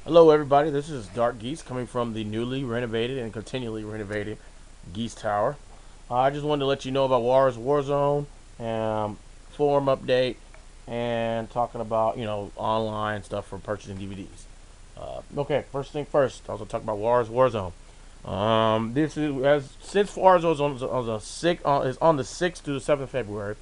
Hello, everybody. This is Dark Geese coming from the newly renovated and continually renovated Geese Tower. I just wanted to let you know about War's Warzone, forum update, and talking about online stuff for purchasing DVDs. Okay, first thing first. I was gonna talk about War's Warzone. This is as since Warzone is on the 6th to the 7th of February.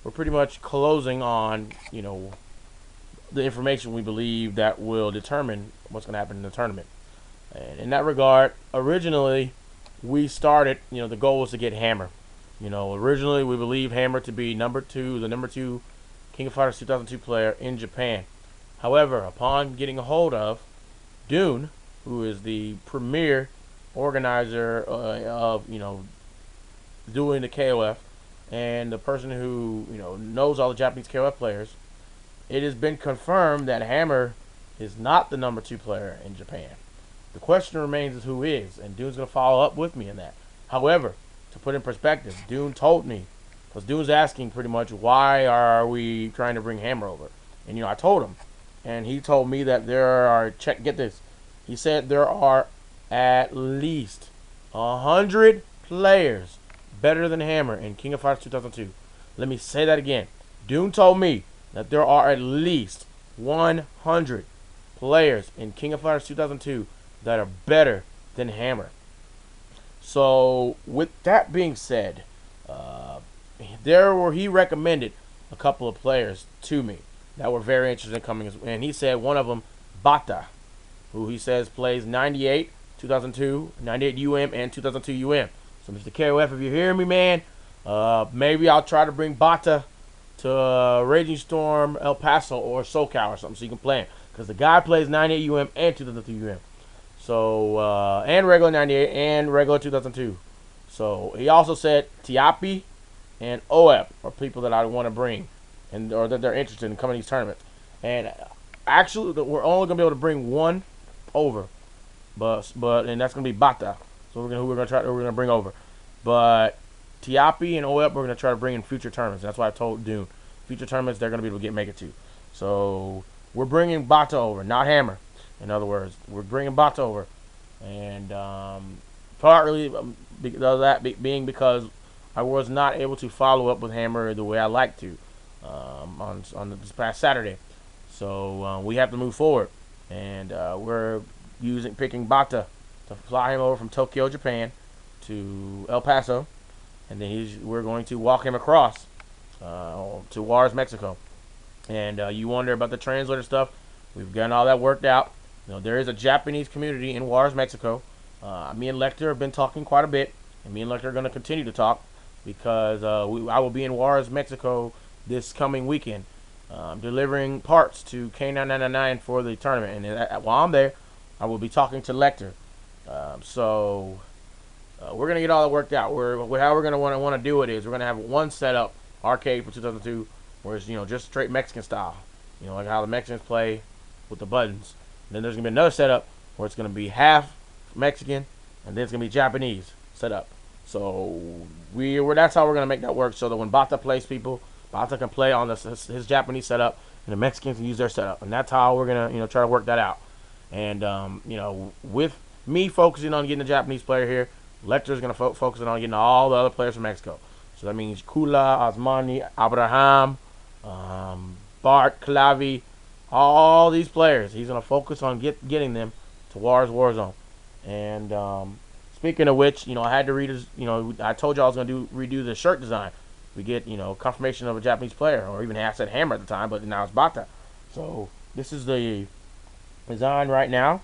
We're pretty much closing on the information we believe that will determine what's going to happen in the tournament. And in that regard, originally we started, the goal was to get Hammer. Originally we believed Hammer to be the number two King of Fighters 2002 player in Japan. However, upon getting a hold of Dune, who is the premier organizer of, doing the KOF, and the person who knows all the Japanese KOF players, it has been confirmed that Hammer is not the number two player in Japan. The question remains is who is, and Dune's going to follow up with me in that. However, to put in perspective, Dune told me, because Dune's asking pretty much why are we trying to bring Hammer over, and I told him, and he told me that there are get this, he said there are at least 100 players better than Hammer in King of Fighters 2002. Let me say that again. Dune told me that there are at least 100 players in King of Fighters 2002 that are better than Hammer. So, with that being said, he recommended a couple of players to me that were very interested in coming, and he said one of them, Bata, who he says plays 98, 2002, 98 UM, and 2002 UM. So, Mr. KOF, if you hear me, man, maybe I'll try to bring Bata to Raging Storm, El Paso, or SoCal or something so you can play him. Because the guy plays 98 UM and 2002 UM. So, and regular 98 and regular 2002. So, he also said Tiapi and OEP are people that I want to bring, or that they're interested in coming to these tournaments. And actually, we're only going to be able to bring one over. And that's going to be Bata. So, we're going to bring over. But Tiapi and OEP we're going to try to bring in future tournaments. That's why I told Dune. Future tournaments they're going to be able to make it to. So we're bringing Bata over, not Hammer. In other words, we're bringing Bata over. And partly because that being because I was not able to follow up with Hammer the way I like to on this past Saturday. So we have to move forward. And we're picking Bata to fly him over from Tokyo, Japan to El Paso, and then we're going to walk him across to Juarez, Mexico. And you wonder about the translator stuff. We've gotten all that worked out. There is a Japanese community in Juarez, Mexico. Me and Lecter have been talking quite a bit, and me and Lecter are going to continue to talk because I will be in Juarez, Mexico this coming weekend, delivering parts to K999 for the tournament. And while I'm there, I will be talking to Lecter. So we're gonna get all that worked out. How we're gonna want to do it is we're gonna have one setup arcade for 2002, where it's just straight Mexican style, like how the Mexicans play with the buttons. And then there's gonna be another setup where it's gonna be half Mexican, and then it's gonna be Japanese setup. So that's how we're gonna make that work, so that when Bata plays people, Bata can play on his Japanese setup, and the Mexicans can use their setup, and that's how we're gonna try to work that out. And with me focusing on getting a Japanese player here, Lecter is going to focus on getting all the other players from Mexico. So that means Kula, Osmani, Abraham, Bart, Clavi, all these players. He's going to focus on getting them to Warzone. And speaking of which, I had to I told you I was going to redo the shirt design. We get, confirmation of a Japanese player, or even I said Hammer at the time, but now it's Bata. So this is the design right now.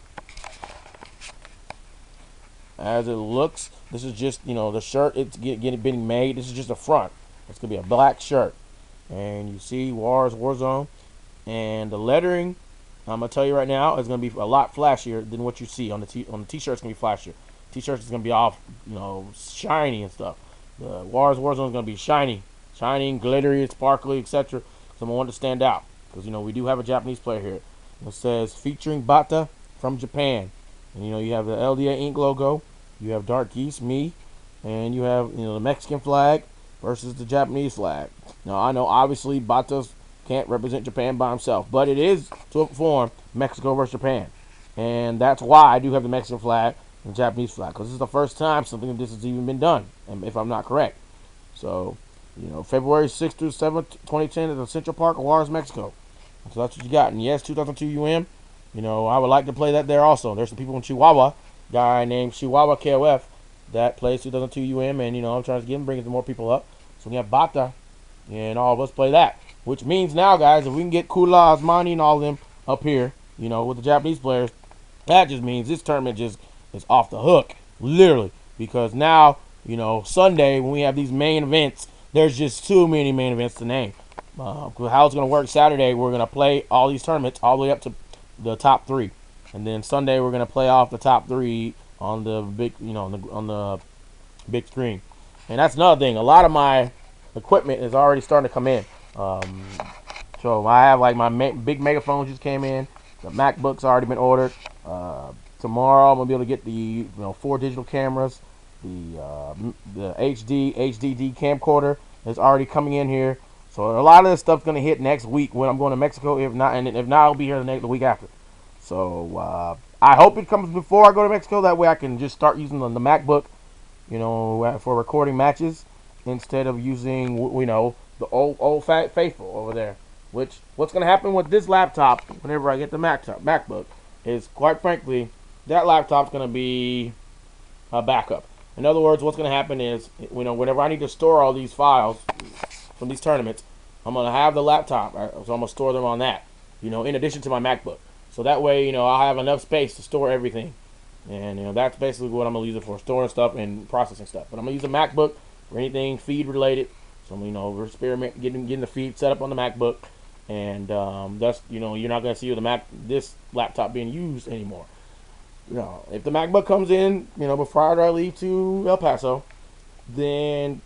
As it looks, this is just the shirt. It's getting made. This is just the front. It's gonna be a black shirt, and you see Warzone, and the lettering. I'm gonna tell you right now, is gonna be a lot flashier than what you see on the t-shirt. It's gonna be flashier. T-shirts is gonna be all shiny and stuff. The Warzone is gonna be shiny, glittery, sparkly, etc. So I want to stand out because we do have a Japanese player here. It says featuring Bata from Japan. And you have the LDA Inc. logo, you have Dark Geese, me, and you have the Mexican flag versus the Japanese flag. Now I know obviously Bata can't represent Japan by himself, but it is to form Mexico versus Japan. And that's why I do have the Mexican flag and the Japanese flag, because this is the first time something like this has even been done, if I'm not correct. So, February 6th through 7th, 2010 at the Central Park of Juarez, Mexico. So that's what you got. And yes, 2002 UM. I would like to play that there also. There's some people in Chihuahua, guy named Chihuahua KOF, that plays 2002 UM, and I'm trying to get him, bringing some more people up. So we have Bata, and all of us play that. Which means now, guys, if we can get Kula, Osmani, and all of them up here, with the Japanese players, that just means this tournament just is off the hook, literally. Because now, Sunday, when we have these main events, there's just too many main events to name. How it's going to work Saturday, we're going to play all these tournaments all the way up to the top 3. And then Sunday, we're going to play off the top 3 on the big, on the big screen. And that's another thing. A lot of my equipment is already starting to come in. So I have like my big megaphones just came in. The MacBook's already been ordered. Tomorrow I'm gonna be able to get the 4 digital cameras. The HDD camcorder is already coming in here. So a lot of this stuff's gonna hit next week when I'm going to Mexico. If not, I'll be here the week after. So I hope it comes before I go to Mexico. That way I can just start using the MacBook, for recording matches instead of using the old faithful over there. What's going to happen with this laptop whenever I get the MacBook is, quite frankly, that laptop's going to be a backup. In other words, what's going to happen is, whenever I need to store all these files from these tournaments, I'm going to have the laptop, so I'm going to store them on that, in addition to my MacBook. So that way, I'll have enough space to store everything. And, that's basically what I'm going to use it for, storing stuff and processing stuff. But I'm going to use a MacBook for anything feed related. So, we're experimenting, getting the feed set up on the MacBook. And that's, you're not going to see this laptop being used anymore. If the MacBook comes in, before I leave to El Paso, then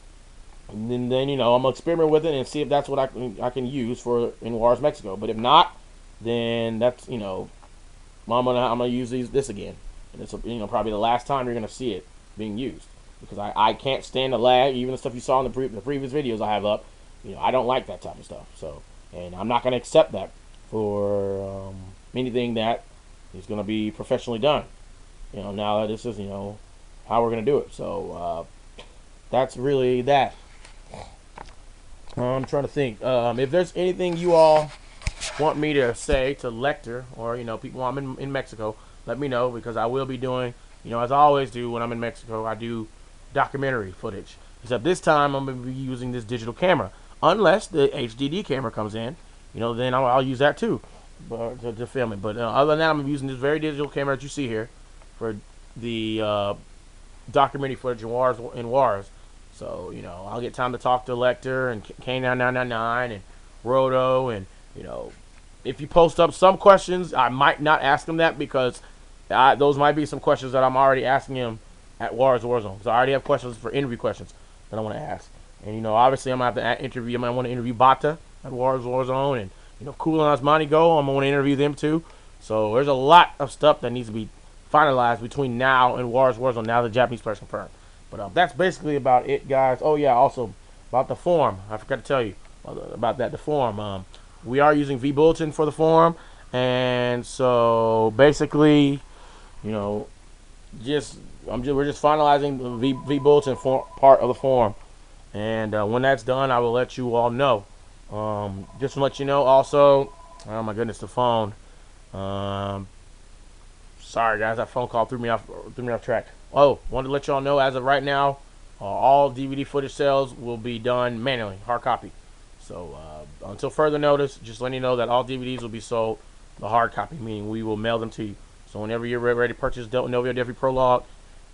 I'm gonna experiment with it and see if that's what I can use for in Juarez, Mexico. But if not, then that's I'm gonna use this again, and it's probably the last time you're gonna see it being used, because I can't stand the lag. Even the stuff you saw in the previous videos I have up, I don't like that type of stuff. So, and I'm not gonna accept that for anything that is gonna be professionally done. Now that this is how we're gonna do it. So that's really that. I'm trying to think if there's anything you all want me to say to Lecter, or people while I'm in Mexico, let me know, because I will be doing, as I always do when I'm in Mexico, I do documentary footage. Except this time I'm going to be using this digital camera, unless the HDD camera comes in, then I'll use that too, to film it. But other than that, I'm using this very digital camera that you see here for the documentary footage in Juarez. So I'll get time to talk to Lecter and K9999 and Roto, and if you post up some questions, I might not ask him that, because those might be some questions that I'm already asking him at Juarez Warzone. So I already have questions for interview questions that I want to ask. And obviously I'm gonna have to interview. I want to interview Bata at Juarez Warzone, and Kula and Osmani go. I'm gonna want to interview them too. So there's a lot of stuff that needs to be finalized between now and Juarez Warzone. Now the Japanese players confirmed. But that's basically about it, guys. Oh yeah, also about the forum. I forgot to tell you about that. The forum. We are using vBulletin for the forum, and so basically, we're just finalizing the vBulletin part of the forum, and when that's done, I will let you all know. Just to let you know, also, oh my goodness, the phone. Sorry guys, that phone call threw me off track. Oh, wanted to let y'all know, as of right now, all DVD footage sales will be done manually, hard copy. So until further notice, just letting you know that all DVDs will be sold the hard copy, meaning we will mail them to you. So whenever you're ready to purchase Novio Defi Prologue,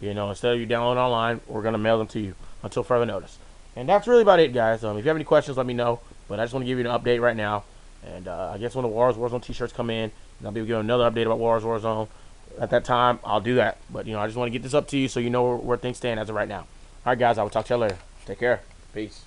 instead of you downloading online, we're going to mail them to you until further notice. And that's really about it, guys. If you have any questions, let me know. But I just want to give you an update right now. And I guess when the Juarez Warzone t-shirts come in, and I'll be giving another update about Juarez Warzone. At that time, I'll do that. But, I just want to get this up to you so you know where things stand as of right now. All right, guys, I will talk to you later. Take care. Peace.